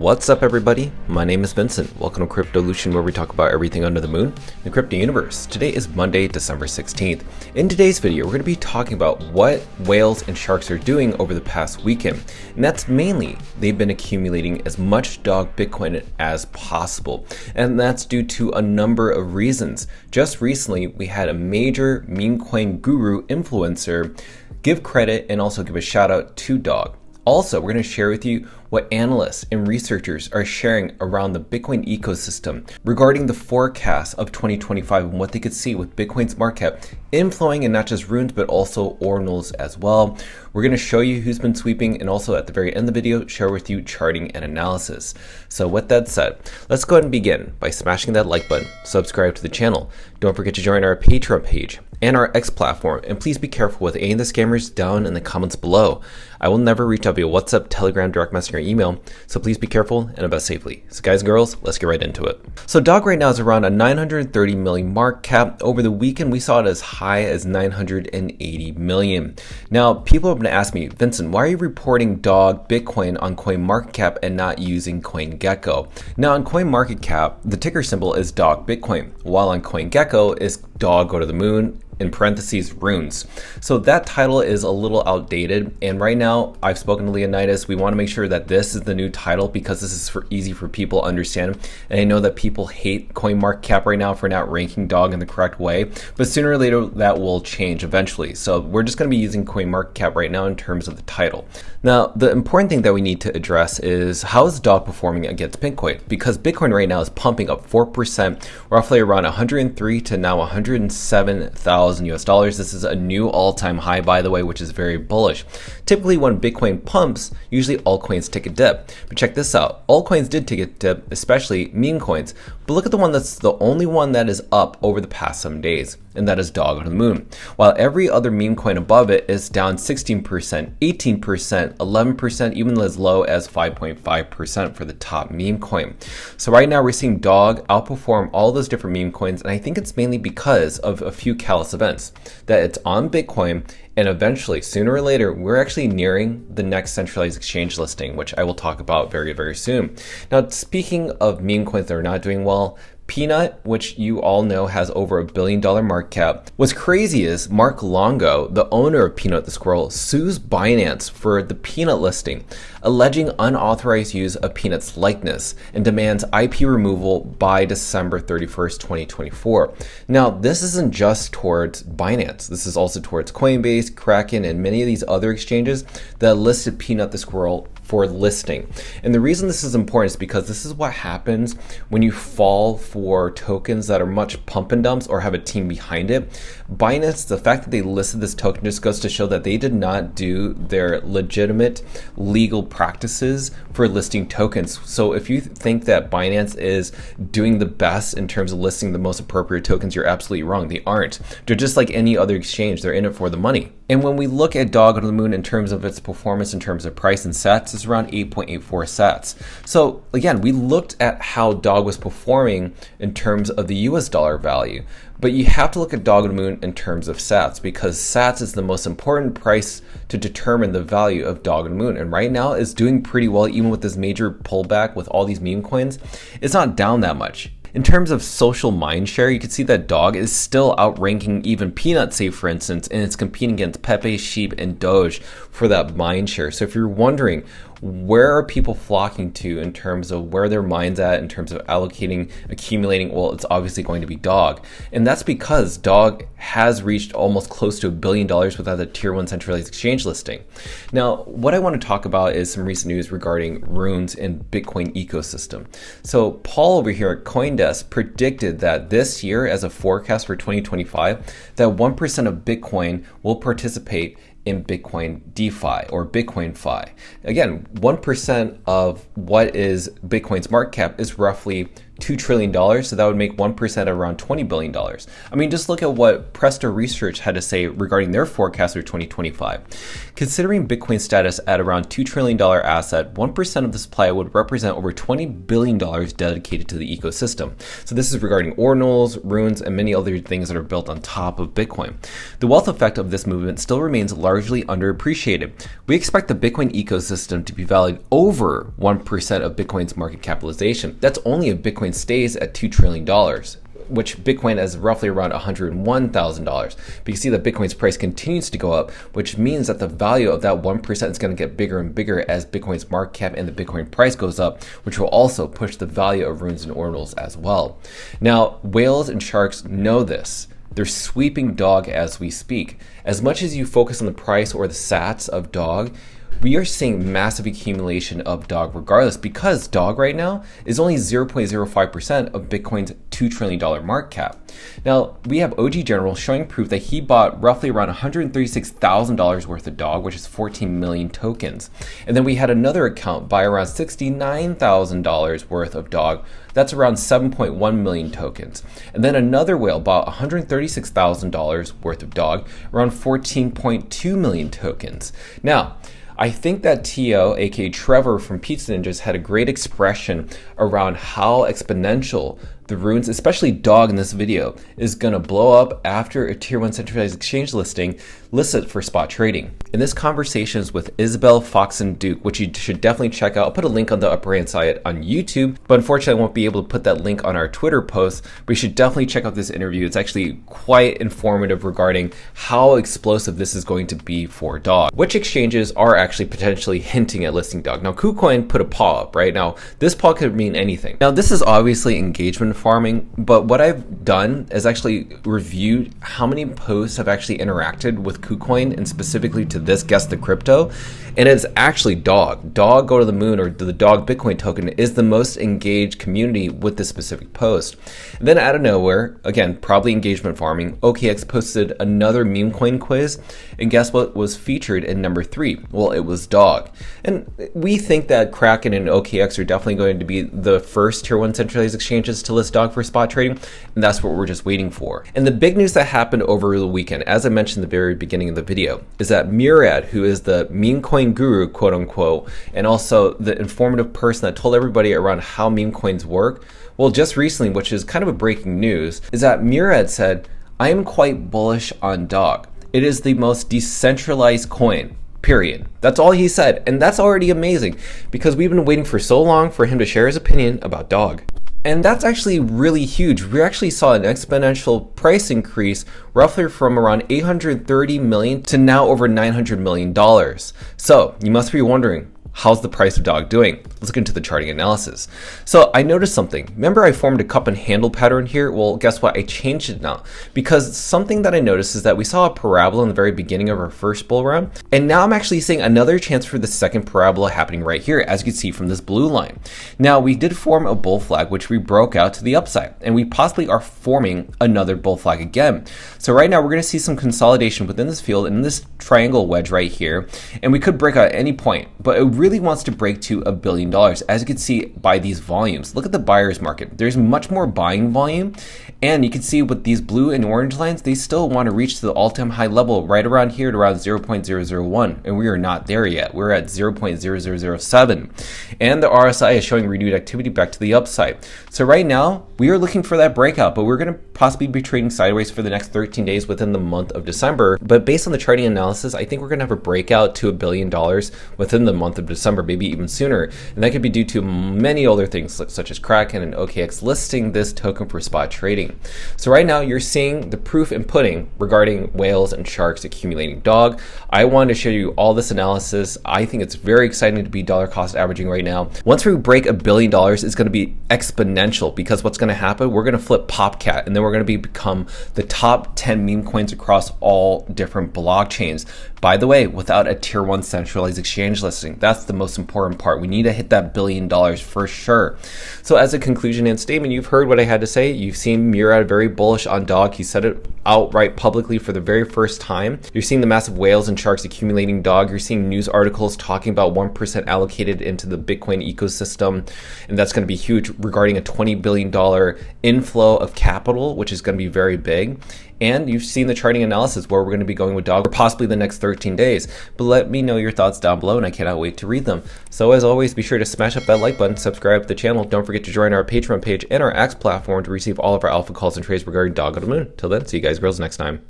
What's up, everybody? My name is Vincent. Welcome to Cryptolution, where we talk about everything under the moon in the crypto universe. Today is Monday, December 16th. In today's video, we're going to be talking about what whales and sharks are doing over the past weekend. And that's mainly they've been accumulating as much dog Bitcoin as possible. And that's due to a number of reasons. Just recently, we had a major meme coin guru influencer give credit and also give a shout out to Dog. Also, we're going to share with you what analysts and researchers are sharing around the Bitcoin ecosystem regarding the forecast of 2025 and what they could see with Bitcoin's market cap inflowing in not just runes, but also ordinals as well. We're going to show you who's been sweeping and also at the very end of the video, share with you charting and analysis. So with that said, let's go ahead and begin by smashing that like button, subscribe to the channel. Don't forget to join our Patreon page and our X platform, and please be careful with any of the scammers down in the comments below. I will never reach out via WhatsApp, Telegram, direct message, or email, so please be careful and invest safely. So guys and girls, let's get right into it. So Dog right now is around a 930 million market cap. Over the weekend, we saw it as high as 980 million. Now, people have been asking me, Vincent, why are you reporting Dog Bitcoin on CoinMarketCap and not using CoinGecko? Now on CoinMarketCap, the ticker symbol is Dog Bitcoin, while on CoinGecko is Dog Go to the Moon, in parentheses, runes. So that title is a little outdated, and right now I've spoken to Leonidas. We want to make sure that this is the new title because this is easy for people to understand, and I know that people hate CoinMarketCap right now for not ranking Dog in the correct way, but sooner or later that will change eventually. So we're just going to be using CoinMarketCap right now in terms of the title. Now, the important thing that we need to address is how is Dog performing against Bitcoin? Because Bitcoin right now is pumping up 4%, roughly around 103 to now 107,000 US dollars. This is a new all-time high, by the way, which is very bullish. Typically, when Bitcoin pumps, usually altcoins take a dip. But check this out. Altcoins did take a dip, especially meme coins. But look at the one that's the only one that is up over the past 7 days, and that is Dog on the Moon. While every other meme coin above it is down 16%, 18%, 11%, even as low as 5.5% for the top meme coin. So right now we're seeing Dog outperform all those different meme coins, and I think it's mainly because of a few catalyst events, that it's on Bitcoin, and eventually, sooner or later, we're actually nearing the next centralized exchange listing, which I will talk about very, very soon. Now, speaking of meme coins that are not doing well, Peanut, which you all know has over $1 billion market cap. What's crazy is Mark Longo, the owner of Peanut the Squirrel, sues Binance for the Peanut listing, alleging unauthorized use of Peanut's likeness and demands IP removal by December 31st, 2024. Now, this isn't just towards Binance. This is also towards Coinbase, Kraken, and many of these other exchanges that listed Peanut the Squirrel for listing. And the reason this is important is because this is what happens when you fall for tokens that are much pump and dumps or have a team behind it. Binance, the fact that they listed this token just goes to show that they did not do their legitimate legal practices for listing tokens. So if you think that Binance is doing the best in terms of listing the most appropriate tokens, you're absolutely wrong. They aren't. They're just like any other exchange. They're in it for the money. And when we look at Dog on the Moon in terms of its performance, in terms of price and sats, it's around 8.84 sats. So again, we looked at how Dog was performing in terms of the US dollar value, but you have to look at Dog on the Moon in terms of sats, because sats is the most important price to determine the value of Dog on the Moon. And right now it's doing pretty well, even with this major pullback with all these meme coins. It's not down that much. In terms of social mind share, you can see that Dog is still outranking even Peanut, say for instance, and it's competing against Pepe, Sheep, and Doge for that mind share. So if you're wondering, where are people flocking to in terms of where their mind's at, in terms of allocating, accumulating? Well, it's obviously going to be Dog. And that's because Dog has reached almost close to $1 billion without a tier 1 centralized exchange listing. Now, what I want to talk about is some recent news regarding runes and Bitcoin ecosystem. So Paul over here at CoinDesk predicted that this year, as a forecast for 2025, that 1% of Bitcoin will participate in Bitcoin DeFi or Bitcoin Fi. Again, 1% of what is Bitcoin's market cap is roughly $2 trillion, so that would make 1% of around $20 billion. I mean, just look at what Presto Research had to say regarding their forecast for 2025. Considering Bitcoin's status at around $2 trillion asset, 1% of the supply would represent over $20 billion dedicated to the ecosystem. So this is regarding Ordinals, runes, and many other things that are built on top of Bitcoin. The wealth effect of this movement still remains largely underappreciated. We expect the Bitcoin ecosystem to be valued over 1% of Bitcoin's market capitalization. That's only if Bitcoin stays at $2 trillion, which Bitcoin is roughly around $101,000. But you see that Bitcoin's price continues to go up, which means that the value of that 1% is going to get bigger and bigger as Bitcoin's market cap and the Bitcoin price goes up, which will also push the value of runes and ordinals as well. Now, whales and sharks know this. They're sweeping dog as we speak. As much as you focus on the price or the sats of dog, we are seeing massive accumulation of dog regardless, because dog right now is only 0.05% of Bitcoin's $2 trillion market cap. Now, we have OG General showing proof that he bought roughly around $136,000 worth of dog, which is 14 million tokens. And then we had another account buy around $69,000 worth of dog. That's around 7.1 million tokens. And then another whale bought $136,000 worth of dog, around 14.2 million tokens. Now, I think that Tio, aka Trevor from Pizza Ninjas, had a great expression around how exponential the runes, especially dog in this video, is going to blow up after a tier 1 centralized exchange listing listed for spot trading. And this conversation is with Isabel, Fox, and Duke, which you should definitely check out. I'll put a link on the upper hand side on YouTube, but unfortunately I won't be able to put that link on our Twitter post, but you should definitely check out this interview. It's actually quite informative regarding how explosive this is going to be for dog. Which exchanges are actually potentially hinting at listing dog? Now, KuCoin put a paw up, right? Now, this paw could mean anything. Now, this is obviously engagement farming, but what I've done is actually reviewed how many posts have actually interacted with KuCoin, and specifically to this Guess the Crypto, and it's actually dog. Dog Go to the Moon, or the dog Bitcoin token, is the most engaged community with this specific post. And then out of nowhere, again, probably engagement farming, OKX posted another meme coin quiz, and guess what was featured in number 3? Well, it was dog. And we think that Kraken and OKX are definitely going to be the first tier 1 centralized exchanges to list dog for spot trading, and that's what we're just waiting for. And the big news that happened over the weekend, as I mentioned at the very beginning of the video, is that Murad, who is the meme coin guru, quote unquote, and also the informative person that told everybody around how meme coins work, well, just recently, which is kind of a breaking news, is that Murad said, "I am quite bullish on dog. It is the most decentralized coin. Period." That's all he said, and that's already amazing, because we've been waiting for so long for him to share his opinion about dog. And that's actually really huge. We actually saw an exponential price increase roughly from around 830 million to now over $900 million. So you must be wondering, how's the price of dog doing? Let's look into the charting analysis. So I noticed something. Remember I formed a cup and handle pattern here? Well, guess what? I changed it now, because something that I noticed is that we saw a parabola in the very beginning of our first bull run, and now I'm actually seeing another chance for the second parabola happening right here, as you can see from this blue line. Now, we did form a bull flag, which we broke out to the upside, and we possibly are forming another bull flag again. So right now we're going to see some consolidation within this field in this triangle wedge right here, and we could break out at any point, but it really wants to break to $1 billion, as you can see by these volumes. Look at the buyer's market. There's much more buying volume, and you can see with these blue and orange lines, they still want to reach to the all-time high level right around here at around 0.001, and we are not there yet. We're at 0.0007, and the RSI is showing renewed activity back to the upside. So right now, we are looking for that breakout, but we're going to possibly be trading sideways for the next 13 days within the month of December. But based on the charting analysis, I think we're going to have a breakout to $1 billion within the month of December, maybe even sooner. And that could be due to many other things such as Kraken and OKX listing this token for spot trading. So right now you're seeing the proof in pudding regarding whales and sharks accumulating dog. I wanted to show you all this analysis. I think it's very exciting to be dollar cost averaging right now. Once we break $1 billion, it's going to be exponential, because what's going to happen, we're going to flip Popcat, and then we're going to become the top 10 meme coins across all different blockchains. By the way, without a tier 1 centralized exchange listing. That's That's the most important part. We need to hit that $1 billion for sure. So as a conclusion and statement, you've heard what I had to say. You've seen Murad very bullish on dog. He said it outright publicly for the very first time. You're seeing the massive whales and sharks accumulating dog. You're seeing news articles talking about 1% allocated into the Bitcoin ecosystem, and that's going to be huge regarding a $20 billion inflow of capital, which is going to be very big. And you've seen the charting analysis where we're going to be going with dog for possibly the next 13 days. But let me know your thoughts down below, and I cannot wait to read them. So as always, be sure to smash up that like button, subscribe to the channel. Don't forget to join our Patreon page and our X platform to receive all of our alpha calls and trades regarding dog on the moon. Till then, see you guys girls next time.